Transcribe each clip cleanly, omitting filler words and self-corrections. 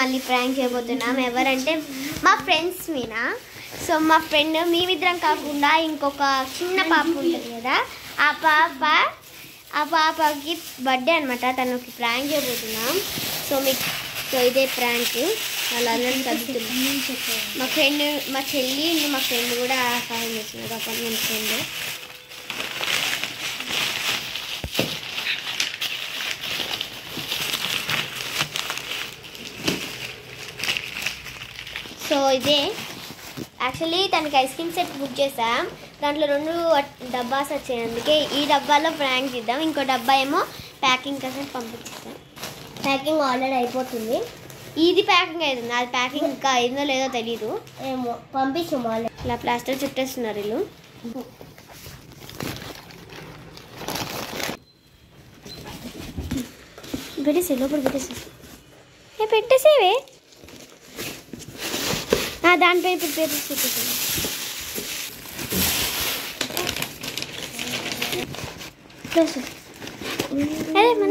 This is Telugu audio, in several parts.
మళ్ళీ ప్రాంక్ చేయబోతున్నాం. ఎవరంటే మా ఫ్రెండ్స్ మీద. సో మా ఫ్రెండ్ మేమిద్దరం కాకుండా ఇంకొక చిన్న పాప ఉంటుంది కదా, ఆ పాపకి బర్త్డే అనమాట. తనకి ప్రాంక్ చేయబోతున్నాం. సో ఇదే ప్రాంక్. వాళ్ళందరం చదువుతున్నాం. మా ఫ్రెండ్, మా చెల్లి, మా ఫ్రెండ్ కూడా సహాయం చేస్తున్నారు. Apartment friend. సో ఇదే యాక్చువల్లీ తనకి ఐస్ క్రీమ్ సెట్ బుక్ చేసాం. దాంట్లో 2 డబ్బాస్ వచ్చాయి. అందుకే ఈ డబ్బాలో ప్రాంక్ చేద్దాం. ఇంకో డబ్బా ఏమో ప్యాకింగ్ కోసం పంపించేసాం. ప్యాకింగ్ ఆల్రెడీ అయిపోతుంది. ఇది ప్యాకింగ్ అవుతుంది. అది ప్యాకింగ్ ఇంకా అయిందో లేదో తెలీదు. ఏమో పంపించాము ఆల్రెడీ. ఇలా ప్లాస్టర్ చుట్టేస్తున్నారు వీళ్ళు. పెట్టేసి లోపల పెట్టేసేవే. దానిపై ఇప్పుడు పేపర్స్ పెట్టేసాను. అదే మన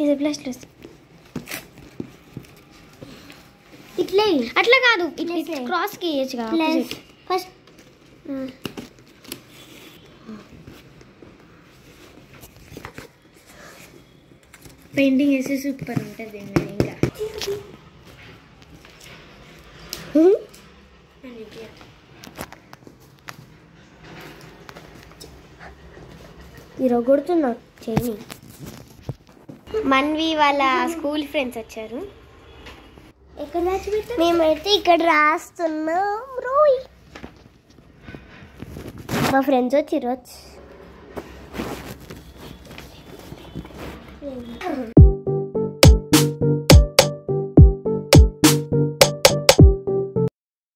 ఇది ప్లస్ ఇట్లే అట్లా కాదు, ఇట్లా క్రాస్కి వేయచ్చు కదా. ఫస్ట్ పెయింటింగ్ వేసి సూపర్ ఉంటుంది. ఇంకా ఇరగొడుతున్నా చెయ్యి. మన్వి వాళ్ళ స్కూల్ ఫ్రెండ్స్ వచ్చారు. ఎక్కడ రాసి మేమైతే ఇక్కడ రాస్తున్నాం. రోయ్ మా ఫ్రెండ్స్ వచ్చి